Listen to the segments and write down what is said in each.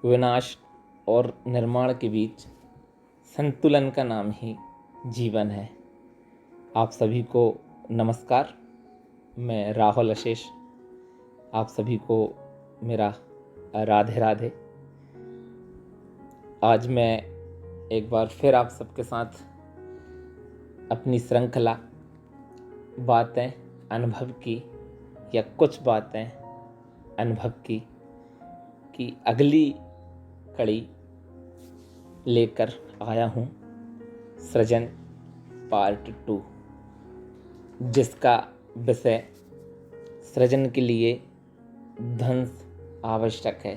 विनाश और निर्माण के बीच संतुलन का नाम ही जीवन है। आप सभी को नमस्कार। मैं राहुल आशीष, आप सभी को मेरा राधे राधे। आज मैं एक बार फिर आप सबके साथ अपनी श्रृंखला बातें अनुभव की या कुछ बातें अनुभव की अगली कड़ी लेकर आया हूँ, सृजन पार्ट 2, जिसका विषय सृजन के लिए ध्वंस आवश्यक है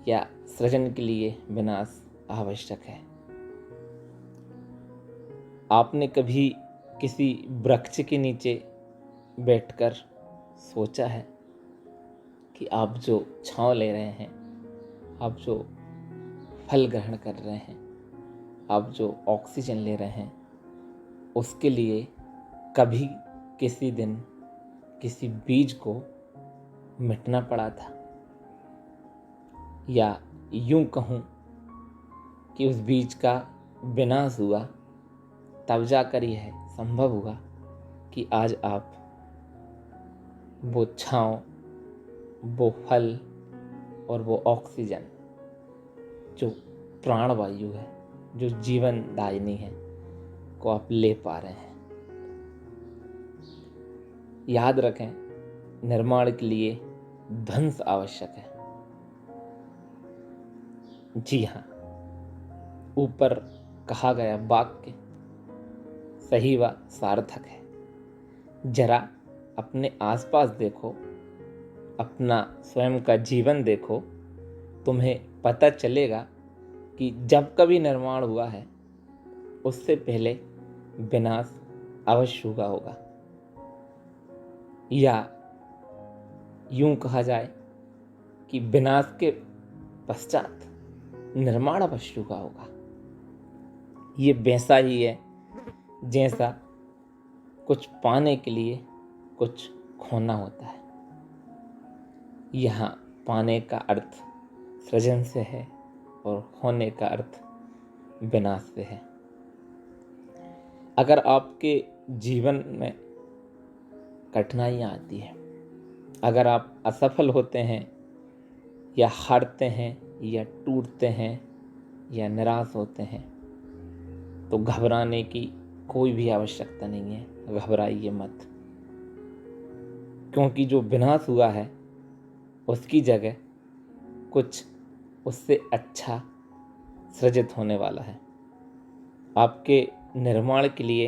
या सृजन के लिए विनाश आवश्यक है। आपने कभी किसी वृक्ष के नीचे बैठकर सोचा है कि आप जो छांव ले रहे हैं, आप जो फल ग्रहण कर रहे हैं, आप जो ऑक्सीजन ले रहे हैं, उसके लिए कभी किसी दिन किसी बीज को मिटना पड़ा था, या यूं कहूँ कि उस बीज का विनाश हुआ, तब जाकर यह संभव हुआ कि आज आप वो छांव, वो फल और वो ऑक्सीजन जो प्राणवायु है, जो जीवन दायिनी है, को आप ले पा रहे हैं। याद रखें, निर्माण के लिए ध्वंस आवश्यक है। जी हाँ, ऊपर कहा गया वाक्य सही व सार्थक है। जरा अपने आसपास देखो, अपना स्वयं का जीवन देखो, तुम्हें पता चलेगा कि जब कभी निर्माण हुआ है, उससे पहले विनाश अवश्य हुआ होगा, या यूं कहा जाए कि विनाश के पश्चात निर्माण अवश्य हुआ होगा। ये वैसा ही है जैसा कुछ पाने के लिए कुछ खोना होता है। यहाँ पाने का अर्थ सृजन से है और होने का अर्थ विनाश से है। अगर आपके जीवन में कठिनाइयाँ आती हैं, अगर आप असफल होते हैं या हारते हैं या टूटते हैं या निराश होते हैं, तो घबराने की कोई भी आवश्यकता नहीं है। घबराइए मत, क्योंकि जो विनाश हुआ है उसकी जगह कुछ उससे अच्छा सृजित होने वाला है। आपके निर्माण के लिए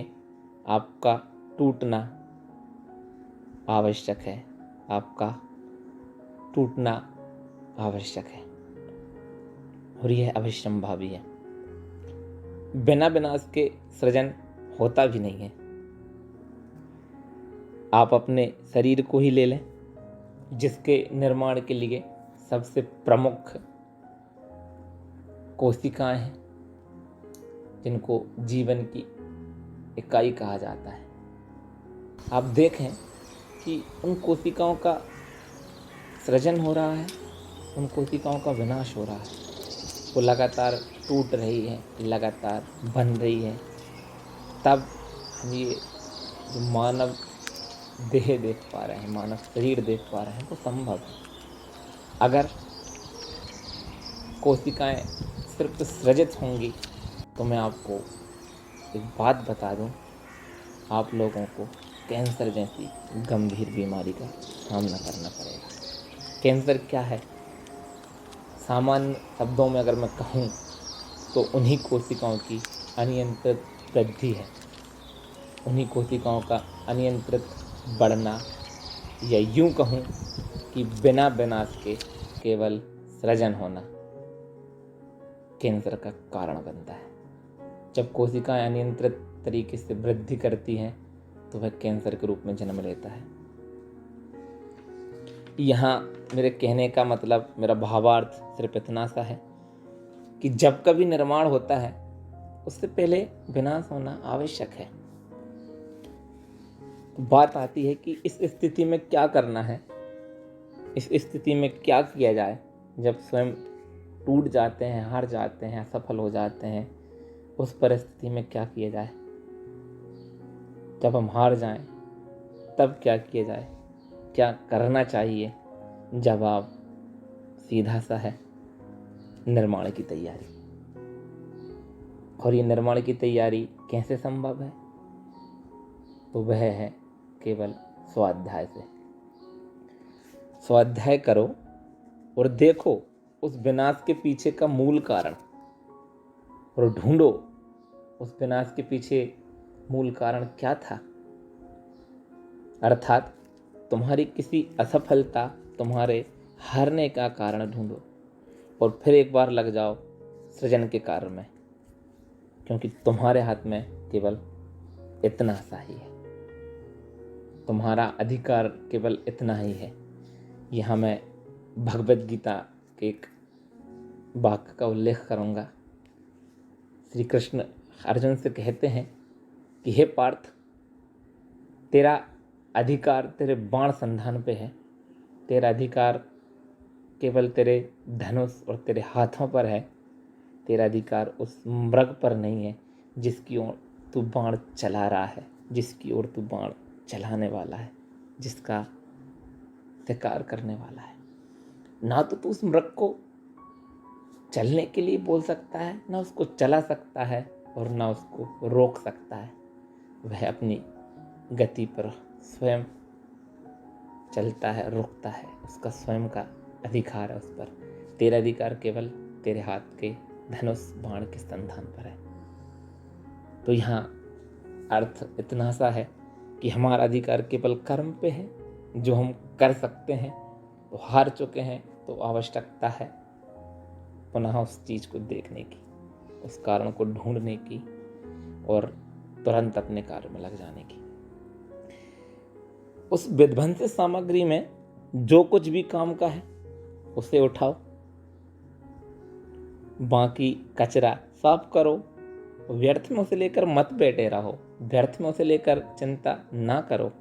आपका टूटना आवश्यक है, आपका टूटना आवश्यक है, और यह अवश्यंभावी है। बिना विनाश के सृजन होता भी नहीं है। आप अपने शरीर को ही ले लें, जिसके निर्माण के लिए सबसे प्रमुख कोशिकाएं हैं, जिनको जीवन की इकाई कहा जाता है। आप देखें कि उन कोशिकाओं का सृजन हो रहा है, उन कोशिकाओं का विनाश हो रहा है। वो लगातार टूट रही है, लगातार बन रही है। तब हम ये जो मानव देह देख पा रहे हैं, मानव शरीर देख पा रहे हैं, वो संभव है। अगर कोशिकाएं सिर्फ सृजित होंगी तो मैं आपको एक बात बता दूं, आप लोगों को कैंसर जैसी गंभीर बीमारी का सामना करना पड़ेगा। कैंसर क्या है? सामान्य शब्दों में अगर मैं कहूँ तो उन्हीं कोशिकाओं की अनियंत्रित वृद्धि है, उन्हीं कोशिकाओं का अनियंत्रित बढ़ना, या यूं कहूँ कि बिना विनाश के केवल सृजन होना कैंसर का कारण बनता है। जब कोशिकाएं अनियंत्रित तरीके से वृद्धि करती हैं तो वह कैंसर के रूप में जन्म लेता है। यहाँ मेरे कहने का मतलब, मेरा भावार्थ सिर्फ इतना सा है कि जब कभी निर्माण होता है उससे पहले विनाश होना आवश्यक है। तो बात आती है कि इस स्थिति में क्या करना है, इस स्थिति में क्या किया जाए जब स्वयं टूट जाते हैं, हार जाते हैं, असफल हो जाते हैं, उस परिस्थिति में क्या किया जाए? जब हम हार जाएं तब क्या किया जाए? क्या करना चाहिए? जवाब सीधा सा है, निर्माण की तैयारी। और ये निर्माण की तैयारी कैसे संभव है? तो वह है केवल स्वाध्याय से। स्वाध्याय करो और देखो उस विनाश के पीछे का मूल कारण, और ढूंढो उस विनाश के पीछे मूल कारण क्या था। अर्थात तुम्हारी किसी असफलता, तुम्हारे हारने का कारण ढूंढो और फिर एक बार लग जाओ सृजन के कार्य में, क्योंकि तुम्हारे हाथ में केवल इतना सा ही है, तुम्हारा अधिकार केवल इतना ही है। यहाँ मैं भगवत गीता के एक वाक्य का उल्लेख करूँगा। श्री कृष्ण अर्जुन से कहते हैं कि हे पार्थ, तेरा अधिकार तेरे बाण संधान पे है, तेरा अधिकार केवल तेरे धनुष और तेरे हाथों पर है, तेरा अधिकार उस मृग पर नहीं है जिसकी ओर तू बाण चला रहा है, जिसकी ओर तू बाण चलाने वाला है, जिसका शिकार करने वाला है। ना तो तू उस मृग को चलने के लिए बोल सकता है, ना उसको चला सकता है, और ना उसको रोक सकता है। वह अपनी गति पर स्वयं चलता है, रुकता है, उसका स्वयं का अधिकार है उस पर। तेरा अधिकार केवल तेरे हाथ के धनुष बाण के संधान पर है। तो यहाँ अर्थ इतना सा है कि हमारा अधिकार केवल कर्म पे है, जो हम कर सकते हैं। तो हार चुके हैं तो आवश्यकता है पुनः उस चीज़ को देखने की, उस कारण को ढूंढने की और तुरंत अपने कार्य में लग जाने की। उस विध्वंसी सामग्री में जो कुछ भी काम का है उसे उठाओ, बाकी कचरा साफ करो। व्यर्थ में उसे लेकर मत बैठे रहो, व्यर्थ में उसे लेकर चिंता ना करो।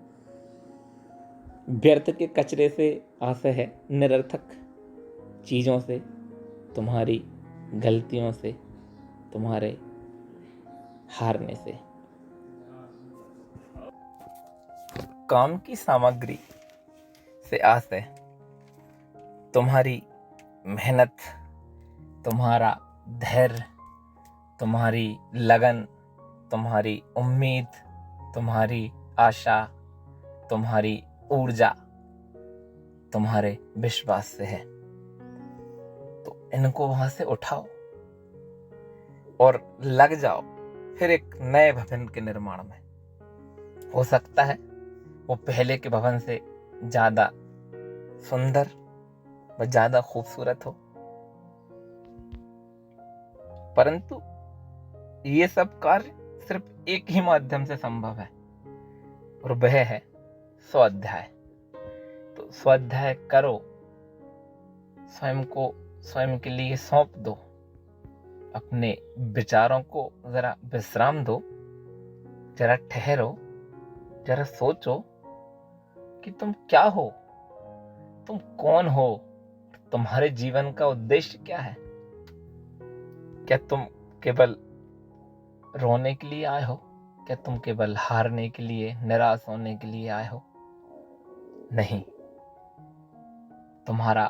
व्यर्थ के कचरे से आशय है निरर्थक चीज़ों से, तुम्हारी गलतियों से, तुम्हारे हारने से। काम की सामग्री से आशय तुम्हारी मेहनत, तुम्हारा धैर्य, तुम्हारी लगन, तुम्हारी उम्मीद, तुम्हारी आशा, तुम्हारी ऊर्जा, तुम्हारे विश्वास से है। तो इनको वहां से उठाओ और लग जाओ फिर एक नए भवन के निर्माण में। हो सकता है वो पहले के भवन से ज्यादा सुंदर व ज्यादा खूबसूरत हो, परंतु ये सब कार्य सिर्फ एक ही माध्यम से संभव है, और वह है स्वाध्याय। तो स्वाध्याय करो, स्वयं को स्वयं के लिए सौंप दो, अपने विचारों को जरा विश्राम दो, जरा ठहरो, जरा सोचो कि तुम क्या हो, तुम कौन हो, तुम्हारे जीवन का उद्देश्य क्या है। क्या तुम केवल रोने के लिए आए हो? क्या तुम केवल हारने के लिए, निराश होने के लिए आए हो? नहीं, तुम्हारा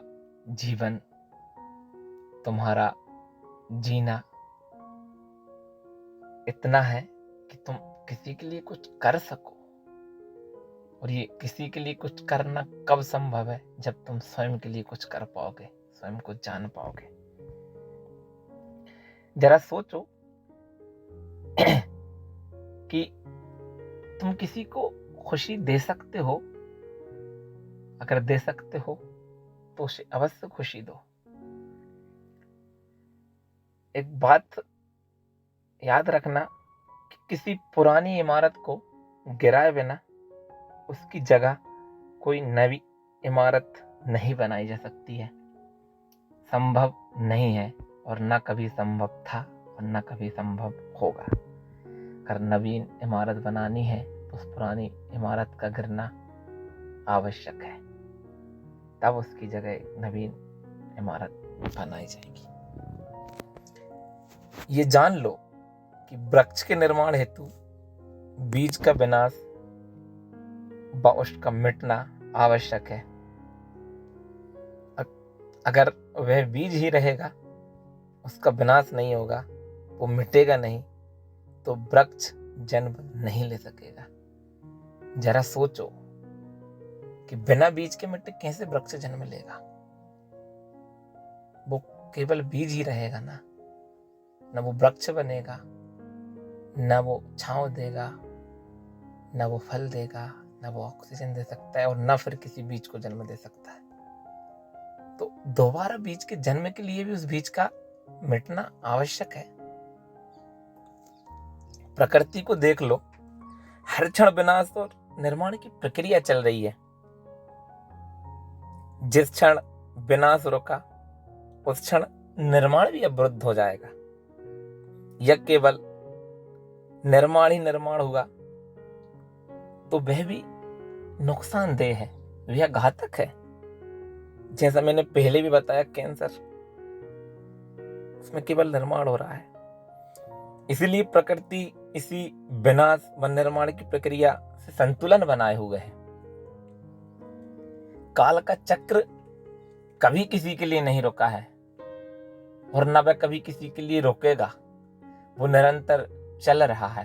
जीवन, तुम्हारा जीना इतना है कि तुम किसी के लिए कुछ कर सको। और ये किसी के लिए कुछ करना कब संभव है? जब तुम स्वयं के लिए कुछ कर पाओगे, स्वयं को जान पाओगे। जरा सोचो कि तुम किसी को खुशी दे सकते हो। अगर दे सकते हो तो उसे अवश्य खुशी दो। एक बात याद रखना कि किसी पुरानी इमारत को गिराए बिना उसकी जगह कोई नई इमारत नहीं बनाई जा सकती है। संभव नहीं है, और न कभी संभव था और न कभी संभव होगा। अगर नवीन इमारत बनानी है तो उस पुरानी इमारत का गिरना आवश्यक है, तब उसकी जगह नवीन इमारत बनाई जाएगी। ये जान लो कि वृक्ष के निर्माण हेतु बीज का विनाश व उसका मिटना आवश्यक है। अगर वह बीज ही रहेगा, उसका विनाश नहीं होगा, वो मिटेगा नहीं, तो वृक्ष जन्म नहीं ले सकेगा। जरा सोचो कि बिना बीज के मिट्टी कैसे वृक्ष जन्म लेगा। वो केवल बीज ही रहेगा ना वो वृक्ष बनेगा, ना वो छांव देगा, ना वो फल देगा, ना वो ऑक्सीजन दे सकता है, और ना फिर किसी बीज को जन्म दे सकता है। तो दोबारा बीज के जन्म के लिए भी उस बीज का मिटना आवश्यक है। प्रकृति को देख लो, हर क्षण विनाश और निर्माण की प्रक्रिया चल रही है। जिस क्षण विनाश रुका, उस क्षण निर्माण भी अवरुद्ध हो जाएगा। यह केवल निर्माण ही निर्माण हुआ तो वह भी नुकसानदेह है, वह घातक है। जैसा मैंने पहले भी बताया, कैंसर, उसमें केवल निर्माण हो रहा है। इसीलिए प्रकृति इसी विनाश व निर्माण की प्रक्रिया से संतुलन बनाए हुए है। काल का चक्र कभी किसी के लिए नहीं रुका है और न वह कभी किसी के लिए रुकेगा। वो निरंतर चल रहा है।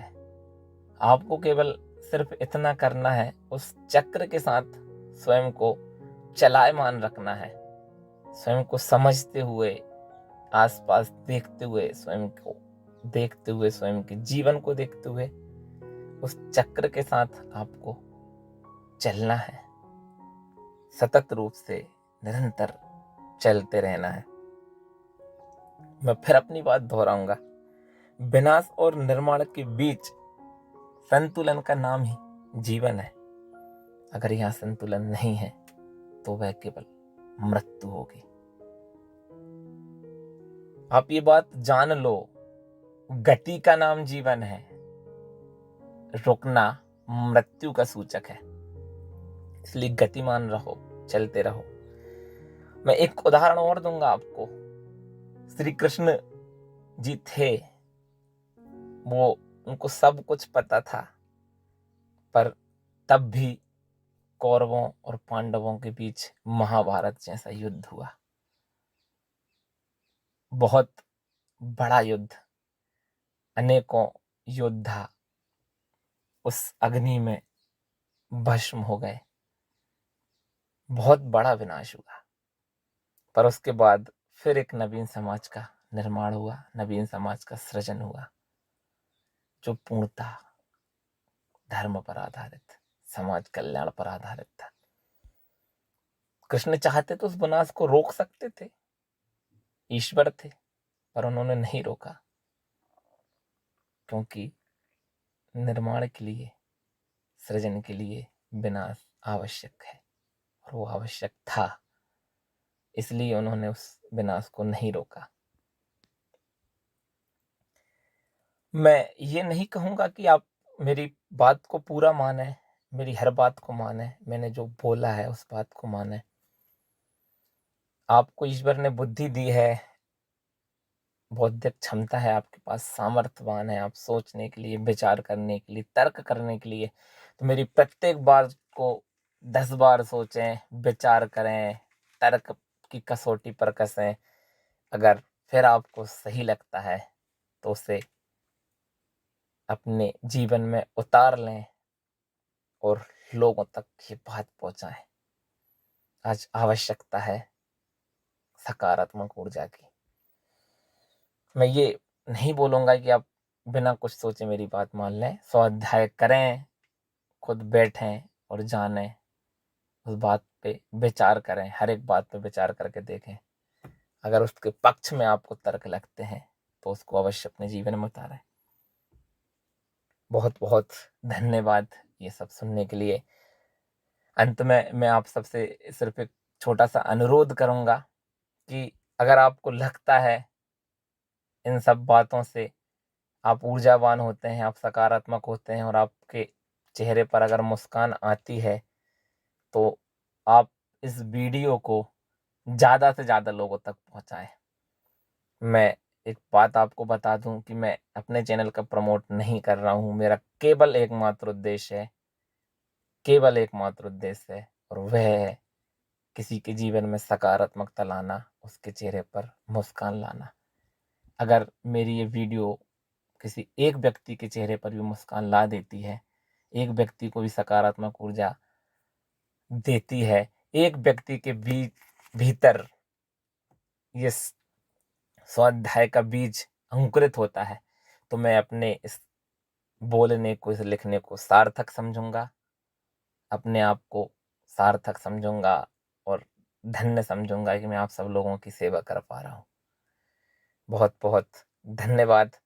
आपको केवल सिर्फ इतना करना है, उस चक्र के साथ स्वयं को चलायमान रखना है, स्वयं को समझते हुए, आसपास देखते हुए, स्वयं को देखते हुए, स्वयं के जीवन को देखते हुए उस चक्र के साथ आपको चलना है। सतत रूप से निरंतर चलते रहना है। मैं फिर अपनी बात दोहराऊंगा, विनाश और निर्माण के बीच संतुलन का नाम ही जीवन है। अगर यहाँ संतुलन नहीं है तो वह केवल मृत्यु होगी। आप ये बात जान लो, गति का नाम जीवन है, रुकना मृत्यु का सूचक है। इसलिए गतिमान रहो, चलते रहो। मैं एक उदाहरण और दूंगा आपको। श्री कृष्ण जी थे, वो उनको सब कुछ पता था, पर तब भी कौरवों और पांडवों के बीच महाभारत जैसा युद्ध हुआ। बहुत बड़ा युद्ध, अनेकों योद्धा उस अग्नि में भस्म हो गए, बहुत बड़ा विनाश हुआ। पर उसके बाद फिर एक नवीन समाज का निर्माण हुआ, नवीन समाज का सृजन हुआ, जो पूर्णतः धर्म पर आधारित, समाज कल्याण पर आधारित था। कृष्ण चाहते तो उस विनाश को रोक सकते थे, ईश्वर थे, पर उन्होंने नहीं रोका, क्योंकि निर्माण के लिए, सृजन के लिए विनाश आवश्यक है और वो आवश्यक था। इसलिए उन्होंने उस विनाश को नहीं रोका। मैं ये नहीं कहूंगा कि आप मेरी बात को पूरा माने, मेरी हर बात को माने, मैंने जो बोला है उस बात को माने। आपको ईश्वर ने बुद्धि दी है, बौद्धिक क्षमता है, आपके पास सामर्थ्यवान है, आप सोचने के लिए, विचार करने के लिए, तर्क करने के लिए। तो मेरी प्रत्येक बात को 10 बार सोचें, विचार करें, तर्क की कसौटी पर कसें। अगर फिर आपको सही लगता है तो उसे अपने जीवन में उतार लें और लोगों तक ये बात पहुंचाएं। आज आवश्यकता है सकारात्मक ऊर्जा की। मैं ये नहीं बोलूंगा कि आप बिना कुछ सोचे मेरी बात मान लें। स्वाध्याय करें, खुद बैठें और जानें, उस बात पे विचार करें, हर एक बात पे विचार करके देखें। अगर उसके पक्ष में आपको तर्क लगते हैं तो उसको अवश्य अपने जीवन में उतारें। बहुत बहुत धन्यवाद ये सब सुनने के लिए। अंत में मैं आप सबसे सिर्फ एक छोटा सा अनुरोध करूंगा कि अगर आपको लगता है इन सब बातों से आप ऊर्जावान होते हैं, आप सकारात्मक होते हैं और आपके चेहरे पर अगर मुस्कान आती है, तो आप इस वीडियो को ज़्यादा से ज़्यादा लोगों तक पहुंचाएं। मैं एक बात आपको बता दूं कि मैं अपने चैनल का प्रमोट नहीं कर रहा हूं। मेरा केवल एकमात्र उद्देश्य है और वह है किसी के जीवन में सकारात्मकता लाना, उसके चेहरे पर मुस्कान लाना। अगर मेरी ये वीडियो किसी एक व्यक्ति के चेहरे पर भी मुस्कान ला देती है, एक व्यक्ति को भी सकारात्मक ऊर्जा देती है, एक व्यक्ति के भीतर ये स्वाध्याय का बीज अंकुरित होता है, तो मैं अपने इस बोलने को, इस लिखने को सार्थक समझूंगा, अपने आप को सार्थक समझूंगा और धन्य समझूंगा कि मैं आप सब लोगों की सेवा कर पा रहा हूँ। बहुत बहुत धन्यवाद।